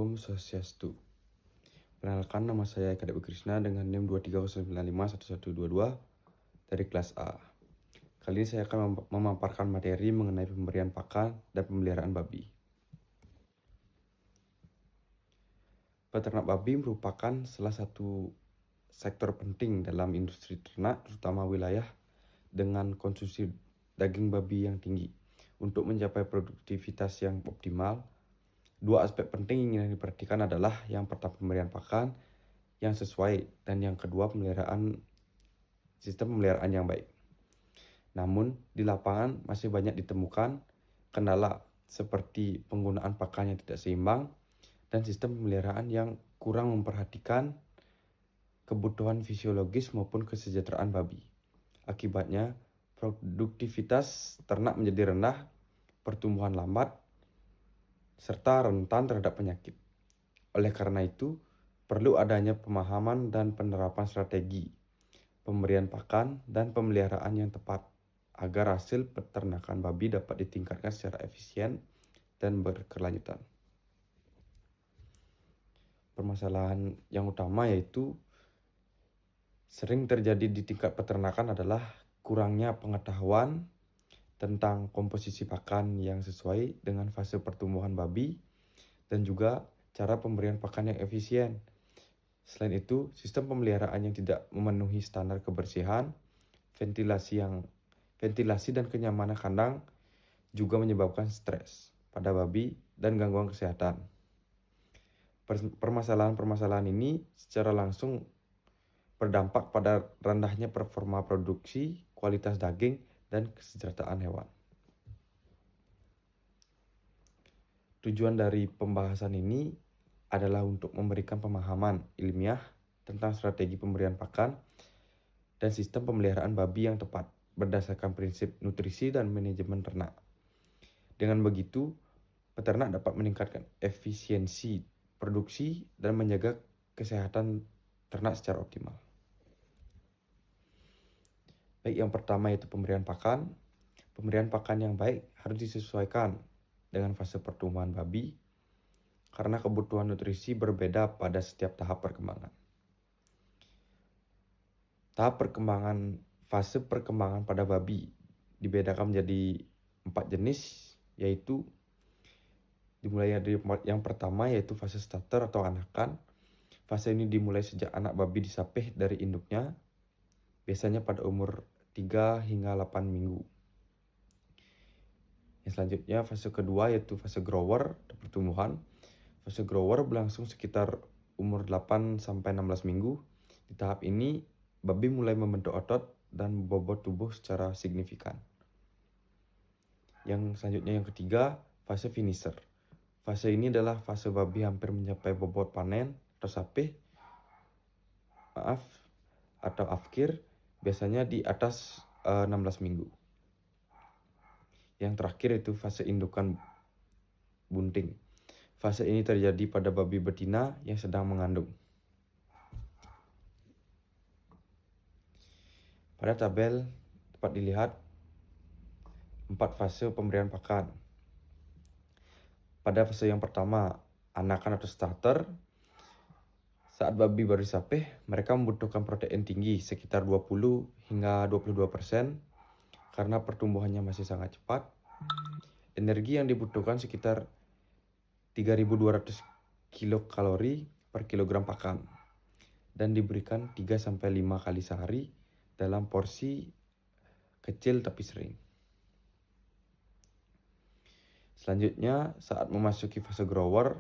Om Swastiastu. Perkenalkan, nama saya Eka Dewi Krishna dengan NIM 230951122 dari kelas A. Kali ini saya akan memaparkan materi mengenai pemberian pakan dan pemeliharaan babi. Peternak babi merupakan salah satu sektor penting dalam industri ternak, terutama wilayah dengan konsumsi daging babi yang tinggi. Untuk mencapai produktivitas yang optimal, dua aspek penting yang diperhatikan adalah yang pertama pemberian pakan yang sesuai dan yang kedua sistem pemeliharaan yang baik. Namun di lapangan masih banyak ditemukan kendala seperti penggunaan pakan yang tidak seimbang dan sistem pemeliharaan yang kurang memperhatikan kebutuhan fisiologis maupun kesejahteraan babi. Akibatnya produktivitas ternak menjadi rendah, pertumbuhan lambat, serta rentan terhadap penyakit. Oleh karena itu, perlu adanya pemahaman dan penerapan strategi pemberian pakan dan pemeliharaan yang tepat agar hasil peternakan babi dapat ditingkatkan secara efisien dan berkelanjutan. Permasalahan yang utama yaitu sering terjadi di tingkat peternakan adalah kurangnya pengetahuan tentang komposisi pakan yang sesuai dengan fase pertumbuhan babi dan juga cara pemberian pakan yang efisien. Selain itu, sistem pemeliharaan yang tidak memenuhi standar kebersihan, ventilasi dan kenyamanan kandang juga menyebabkan stres pada babi dan gangguan kesehatan. Permasalahan-permasalahan ini secara langsung berdampak pada rendahnya performa produksi, kualitas daging, dan kesejahteraan hewan. Tujuan dari pembahasan ini adalah untuk memberikan pemahaman ilmiah tentang strategi pemberian pakan dan sistem pemeliharaan babi yang tepat berdasarkan prinsip nutrisi dan manajemen ternak. Dengan begitu, peternak dapat meningkatkan efisiensi produksi dan menjaga kesehatan ternak secara optimal. Baik, yang pertama yaitu pemberian pakan. Pemberian pakan yang baik harus disesuaikan dengan fase pertumbuhan babi karena kebutuhan nutrisi berbeda pada setiap tahap perkembangan. Fase perkembangan pada babi dibedakan menjadi 4 jenis, yaitu dimulai dari yang pertama yaitu fase starter atau anakan. Fase ini dimulai sejak anak babi disapih dari induknya, biasanya pada umur 3 hingga 8 minggu. Yang selanjutnya fase kedua yaitu fase grower atau pertumbuhan. Fase grower berlangsung sekitar umur 8 sampai 16 minggu. Di tahap ini babi mulai membentuk otot dan bobot tubuh secara signifikan. Yang selanjutnya yang ketiga, fase finisher. Fase ini adalah fase babi hampir mencapai bobot panen atau sapih atau afkir, biasanya di atas 16 minggu. Yang terakhir itu fase indukan bunting. Fase ini terjadi pada babi betina yang sedang mengandung. Pada tabel dapat dilihat 4 fase pemberian pakan. Pada fase yang pertama, anakan atau starter, saat babi baru disapih, mereka membutuhkan protein tinggi sekitar 20 hingga 22% karena pertumbuhannya masih sangat cepat. Energi yang dibutuhkan sekitar 3.200 kilokalori per kilogram pakan dan diberikan 3-5 kali sehari dalam porsi kecil tapi sering. Selanjutnya, saat memasuki fase grower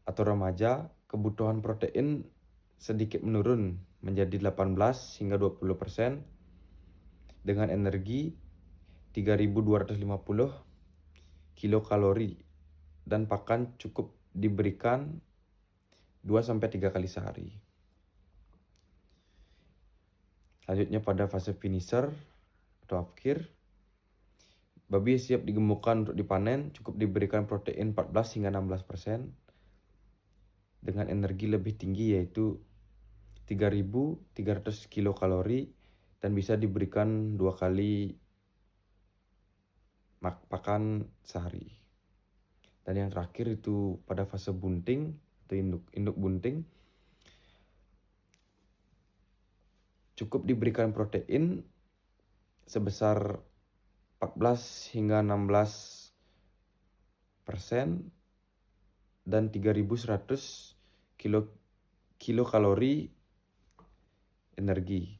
atau remaja, kebutuhan protein sedikit menurun menjadi 18 hingga 20% dengan energi 3.250 kilokalori dan pakan cukup diberikan 2-3 kali sehari. Selanjutnya pada fase finisher atau afkir, babi siap digemukkan untuk dipanen, cukup diberikan protein 14 hingga 16% dengan energi lebih tinggi yaitu 3.300 kilokalori dan bisa diberikan 2 kali pakan sehari. Dan yang terakhir itu pada fase bunting atau induk bunting, cukup diberikan protein sebesar 14 hingga 16% dan 3.100 kilokalori energi.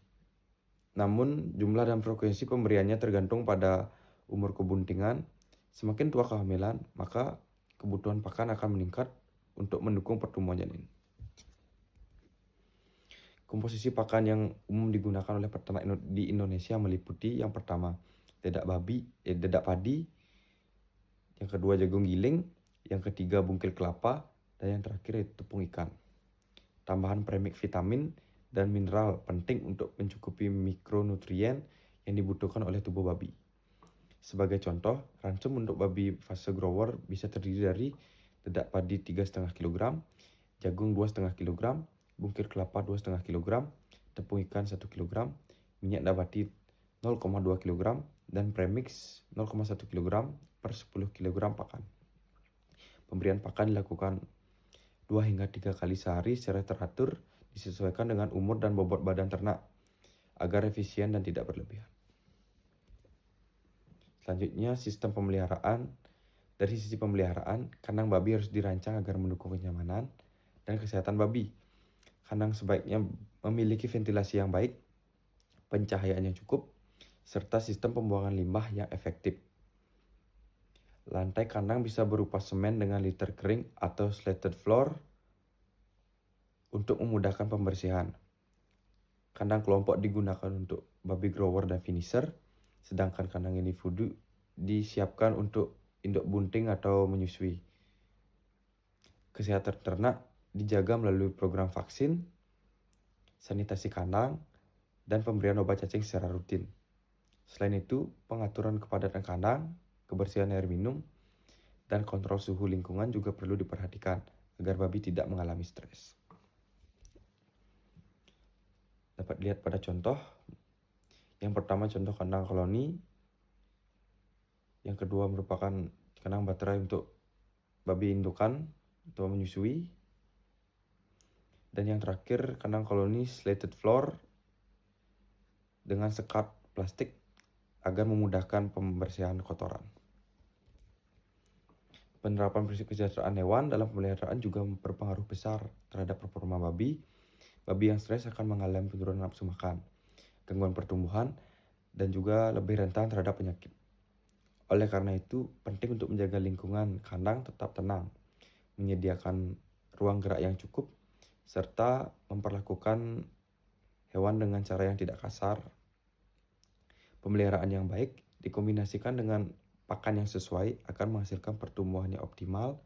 Namun jumlah dan frekuensi pemberiannya tergantung pada umur kebuntingan. Semakin tua kehamilan, maka kebutuhan pakan akan meningkat untuk mendukung pertumbuhan janin. Komposisi pakan yang umum digunakan oleh peternak di Indonesia meliputi yang pertama, dedak padi, yang kedua jagung giling, yang ketiga bungkil kelapa, dan yang terakhir itu tepung ikan. Tambahan premix vitamin dan mineral penting untuk mencukupi mikronutrien yang dibutuhkan oleh tubuh babi. Sebagai contoh, ransum untuk babi fase grower bisa terdiri dari dedak padi 3,5 kg, jagung 2,5 kg, bungkil kelapa 2,5 kg, tepung ikan 1 kg, minyak nabati 0,2 kg, dan premix 0,1 kg per 10 kg pakan. Pemberian pakan dilakukan 2 hingga 3 kali sehari secara teratur, disesuaikan dengan umur dan bobot badan ternak agar efisien dan tidak berlebihan. Selanjutnya, sistem pemeliharaan. Dari sisi pemeliharaan, kandang babi harus dirancang agar mendukung kenyamanan dan kesehatan babi. Kandang sebaiknya memiliki ventilasi yang baik, pencahayaan yang cukup, serta sistem pembuangan limbah yang efektif. Lantai kandang bisa berupa semen dengan liter kering atau slated floor untuk memudahkan pembersihan. Kandang kelompok digunakan untuk babi grower dan finisher, sedangkan kandang individu disiapkan untuk induk bunting atau menyusui. Kesehatan ternak dijaga melalui program vaksin, sanitasi kandang, dan pemberian obat cacing secara rutin. Selain itu, pengaturan kepadatan kandang, kebersihan air minum, dan kontrol suhu lingkungan juga perlu diperhatikan agar babi tidak mengalami stres. Dapat dilihat pada contoh. Yang pertama contoh kandang koloni. Yang kedua merupakan kandang baterai untuk babi indukan atau menyusui. Dan yang terakhir kandang koloni slated floor dengan sekat plastik agar memudahkan pembersihan kotoran. Penerapan prinsip kesejahteraan hewan dalam pemeliharaan juga berpengaruh besar terhadap performa babi. Babi yang stres akan mengalami penurunan nafsu makan, gangguan pertumbuhan, dan juga lebih rentan terhadap penyakit. Oleh karena itu, penting untuk menjaga lingkungan kandang tetap tenang, menyediakan ruang gerak yang cukup, serta memperlakukan hewan dengan cara yang tidak kasar. Pemeliharaan yang baik dikombinasikan dengan pakan yang sesuai akan menghasilkan pertumbuhan yang optimal,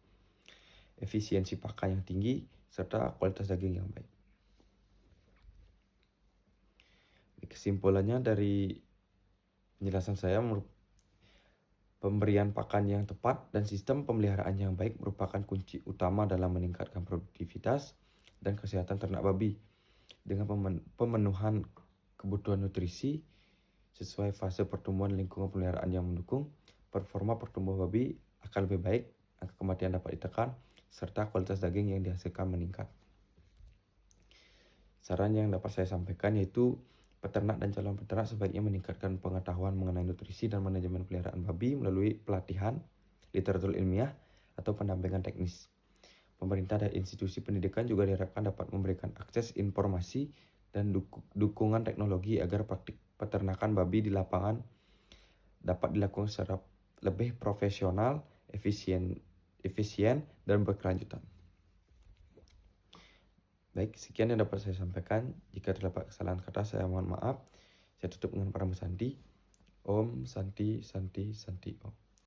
efisiensi pakan yang tinggi, serta kualitas daging yang baik. Kesimpulannya dari penjelasan saya, pemberian pakan yang tepat dan sistem pemeliharaan yang baik merupakan kunci utama dalam meningkatkan produktivitas dan kesehatan ternak babi. Dengan pemenuhan kebutuhan nutrisi sesuai fase pertumbuhan lingkungan pemeliharaan yang mendukung, performa pertumbuhan babi akan lebih baik, angka kematian dapat ditekan, serta kualitas daging yang dihasilkan meningkat. Saran yang dapat saya sampaikan yaitu peternak dan calon peternak sebaiknya meningkatkan pengetahuan mengenai nutrisi dan manajemen peliharaan babi melalui pelatihan, literatur ilmiah, atau pendampingan teknis. Pemerintah dan institusi pendidikan juga diharapkan dapat memberikan akses informasi dan dukungan teknologi agar praktik peternakan babi di lapangan dapat dilakukan secara lebih profesional, efisien, dan berkelanjutan. Baik, sekian yang dapat saya sampaikan. Jika terdapat kesalahan kata, saya mohon maaf. Saya tutup dengan Parama Santi. Om Santi Santi Santi Om.